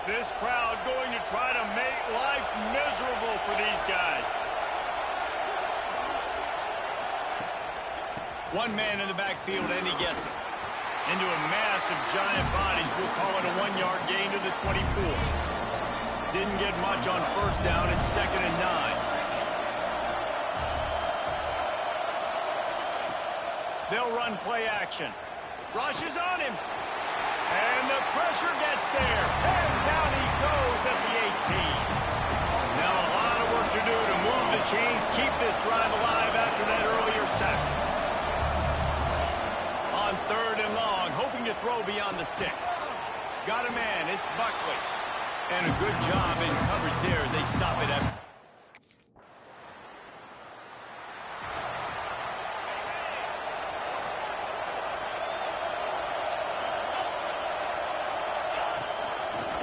This crowd going to try to make life miserable for these guys. One man in the backfield, and he gets it. Into a mass of giant bodies. We'll call it a 1-yard gain to the 24. Didn't get much on first down. It's 2nd and 9. They'll run play action. Rush is on him. And the pressure gets there. And down he goes at the 18. Now a lot of work to do to move the chains, keep this drive alive after that earlier sack. On 3rd and long, hoping to throw beyond the sticks. Got a man, it's Buckley. And a good job in coverage there as they stop it after.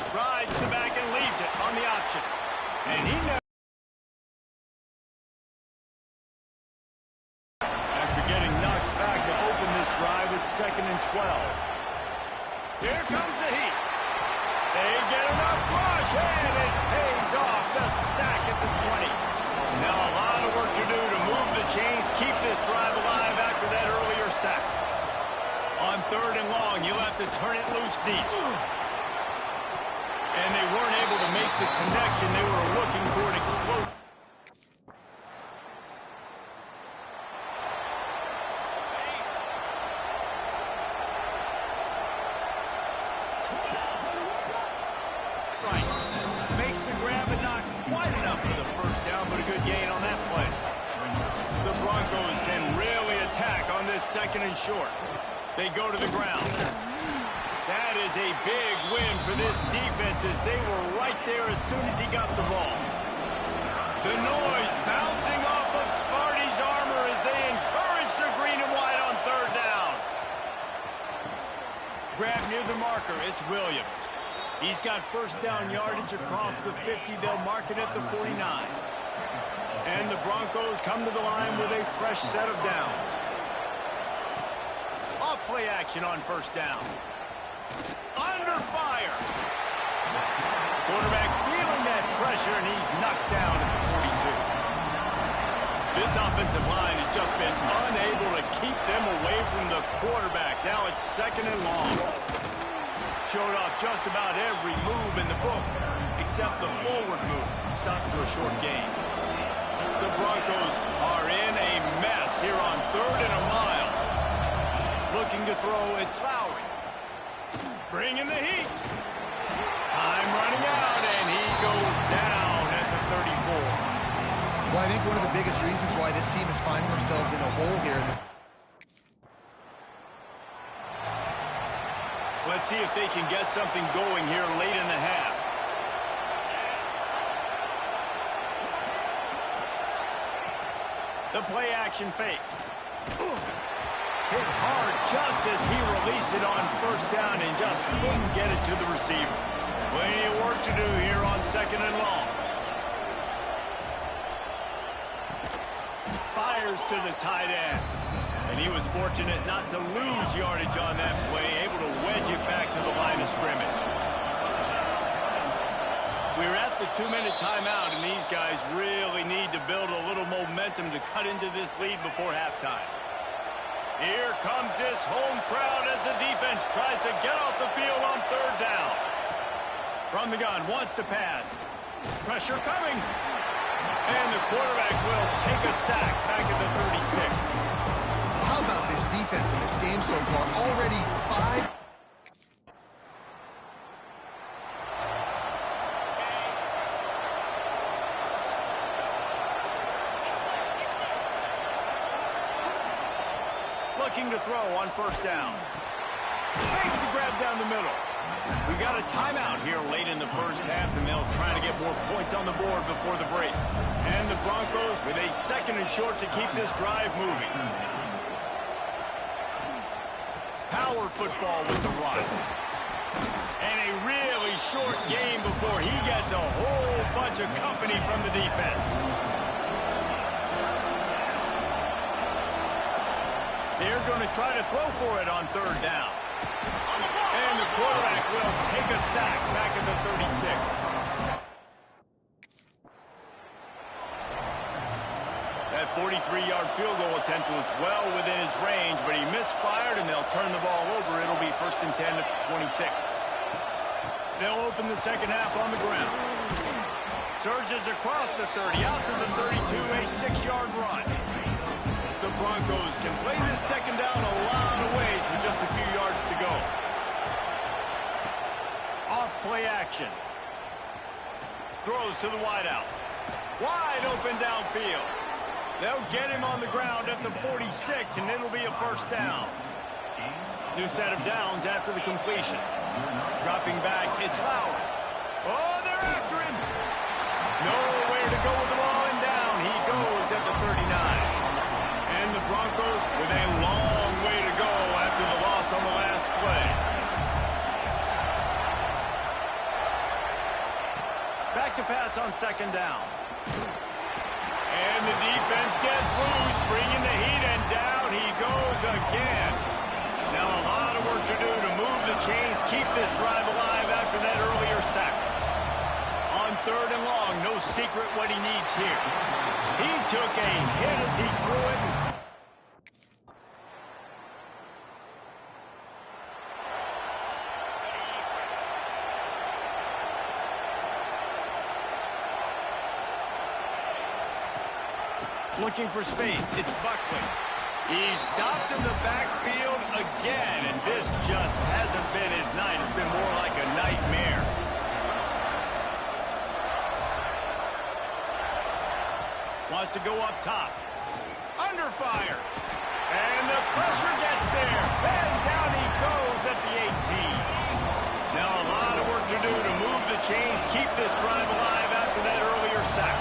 Rides the back and leaves it on the option. And he knows. After getting knocked back to open this drive, it's 2nd and 12. Here comes the heat. They get enough rush, and it pays off. The sack at the 20. Now a lot of work to do to move the chains, keep this drive alive after that earlier sack. On 3rd and long, you'll have to turn it loose deep. And they weren't able to make the connection. They were looking for an explosion. Right. Makes the grab, but not quite enough for the first down, but a good gain on that play. The Broncos can really attack on this 2nd and short. They go to the ground. That is a big win for this defense as they were right there as soon as he got the ball. The noise bouncing off of Sparty's armor as they encourage the green and white on 3rd down. Grab near the marker, it's Williams. He's got first down yardage across the 50. They'll mark it at the 49. And the Broncos come to the line with a fresh set of downs. Off play action on first down. Under fire. Quarterback feeling that pressure, and he's knocked down at the 42. This offensive line has just been unable to keep them away from the quarterback. Now it's 2nd and long. Showed off just about every move in the book, except the forward move. Stopped for a short gain. The Broncos are in a mess here on 3rd and a mile. Looking to throw, it's Lowry. Bringing the heat. Time running out, and he goes down at the 34. Well, I think one of the biggest reasons why this team is finding themselves in a hole here. Let's see if they can get something going here late in the half. The play action fake. Hit hard just as he released it on first down and just couldn't get it to the receiver. Plenty of work to do here on 2nd and long. Fires to the tight end. And he was fortunate not to lose yardage on that play, able to wedge it back to the line of scrimmage. We're at the 2-minute timeout, and these guys really need to build a little momentum to cut into this lead before halftime. Here comes this home crowd as the defense tries to get off the field on 3rd down. From the gun, wants to pass. Pressure coming. And the quarterback will take a sack back at the 36. How about this defense in this game so far? Already 5. Looking to throw on 1st down. Makes the grab down the middle. We got a timeout here late in the 1st half, and they'll try to get more points on the board before the break. And the Broncos with a 2nd and short to keep this drive moving. Power football with the run. And a really short game before he gets a whole bunch of company from the defense. They're going to try to throw for it on 3rd down. And the quarterback will take a sack back at the 36. That 43-yard field goal attempt was well within his range, but he misfired, and they'll turn the ball over. It'll be 1st and 10 at the 26. They'll open the 2nd half on the ground. Surges across the 30, out to the 32, a 6-yard run. The Broncos can play this 2nd down a lot of ways with just a few yards to go. Off play action. Throws to the wideout. Wide open downfield. They'll get him on the ground at the 46, and it'll be a 1st down. New set of downs after the completion. Dropping back, it's Lowry. Oh, they're after him. Nowhere to go with the ball, and down he goes at the 39. And the Broncos with a long way to go after the loss on the last play. Back to pass on 2nd down. And the defense gets loose, bringing the heat, and down he goes again. Now a lot of work to do to move the chains, keep this drive alive after that earlier sack. On 3rd and long, no secret what he needs here. He took a hit as he threw it. Looking for space, it's Buckley. He's stopped in the backfield again, and this just hasn't been his night. It's been more like a nightmare. Wants to go up top. Under fire. And the pressure gets there. And down he goes at the 18. Now a lot of work to do to move the chains, keep this drive alive after that earlier sack.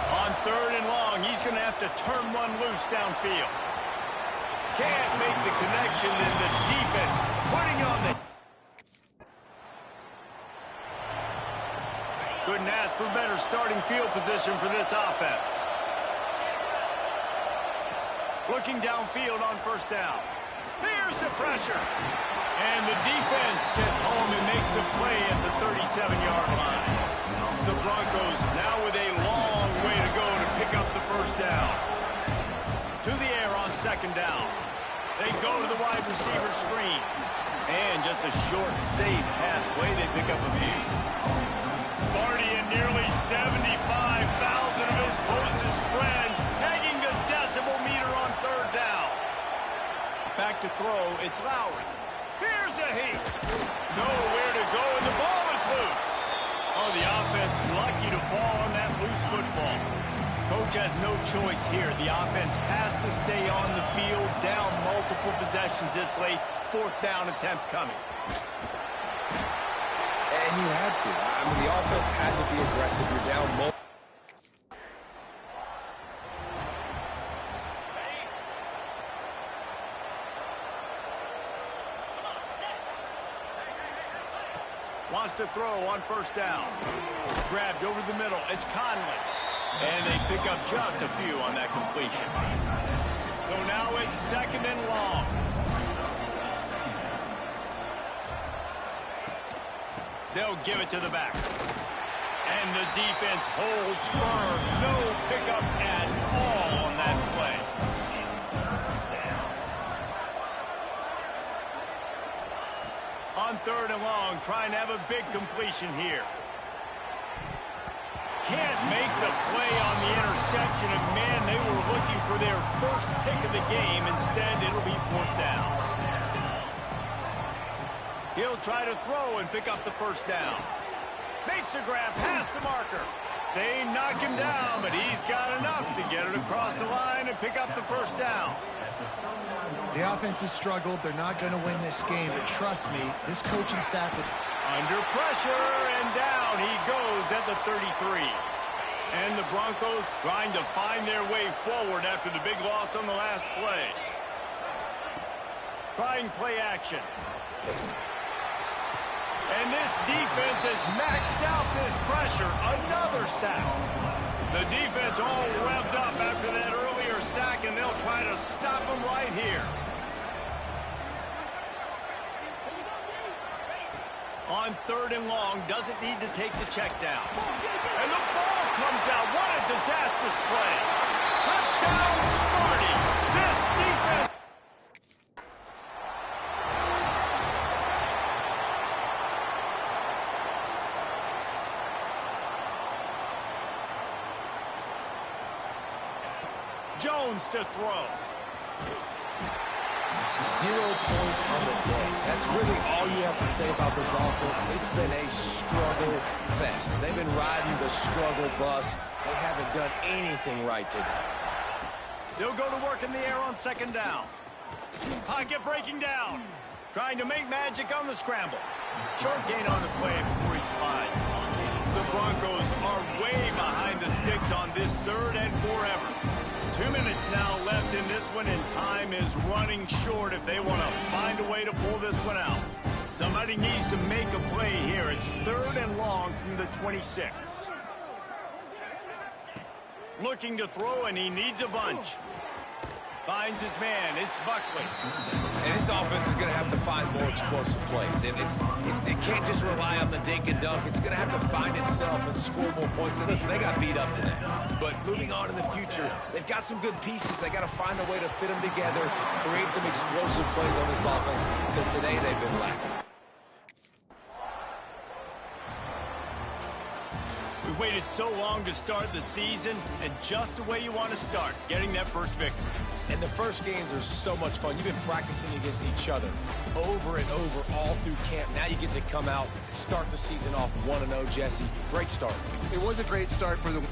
On 3rd and long, he's going to have to turn one loose downfield. Can't make the connection, and the defense putting on the... Couldn't ask for better starting field position for this offense. Looking downfield on 1st down. Here's the pressure. And the defense gets home and makes a play at the 37-yard line. The Broncos now with a long way to go to pick up the 1st down. To the air on 2nd down. They go to the wide receiver screen. And just a short, safe pass play, they pick up a few. Sparty and nearly 75,000 of his closest friends pegging the decibel meter on 3rd down. Back to throw, it's Lowry. Here's a heat. Nowhere to go, and the ball is loose. Oh, the offense lucky to fall on that loose football. Coach has no choice here. The offense has to stay on the field, down multiple possessions this late. 4th down attempt coming. And you had to. I mean, the offense had to be aggressive. You're down multiple. Wants to throw on first down. Grabbed over the middle. It's Conley. And they pick up just a few on that completion. So now it's 2nd and long. They'll give it to the back. And the defense holds firm. No pickup at all on that play. On 3rd and long, trying to have a big completion here. Can't make the play on the interception, and man, they were looking for their first pick of the game. Instead, it'll be 4th down. He'll try to throw and pick up the first down. Makes a grab past the marker. They knock him down, but he's got enough to get it across the line and pick up the first down. The offense has struggled. They're not going to win this game, but trust me, this coaching staff would... Under pressure, and down he goes at the 33. And the Broncos trying to find their way forward after the big loss on the last play. Trying play action. And this defense has maxed out this pressure. Another sack. The defense all revved up after that earlier sack, and they'll try to stop him right here. On 3rd and long, doesn't need to take the check down. And the ball comes out. What a disastrous play. Touchdown, Smarty. This defense. Jones to throw. 0 points on the day. That's really all you have to say about this offense. It's been a struggle fest. They've been riding the struggle bus. They haven't done anything right today. They'll go to work in the air on 2nd down. Pocket breaking down. Trying to make magic on the scramble. Short gain on the play before he slides. The Broncos are way behind the sticks on this 3rd and forever. 2 minutes now left in this one, and time is running short if they want to find a way to pull this one out. Somebody needs to make a play here. It's 3rd and long from the 26. Looking to throw, and he needs a bunch. Finds his man. It's Buckley. And this offense is going to have to find more explosive plays. And it can't just rely on the dink and dunk. It's going to have to find itself and score more points. And listen, they got beat up today. But moving on in the future, they've got some good pieces. They got to find a way to fit them together, create some explosive plays on this offense, because today they've been lacking. We waited so long to start the season, and just the way you want to start, getting that first victory. And the first games are so much fun. You've been practicing against each other over and over all through camp. Now you get to come out, start the season off 1-0, Jesse. Great start. It was a great start for the...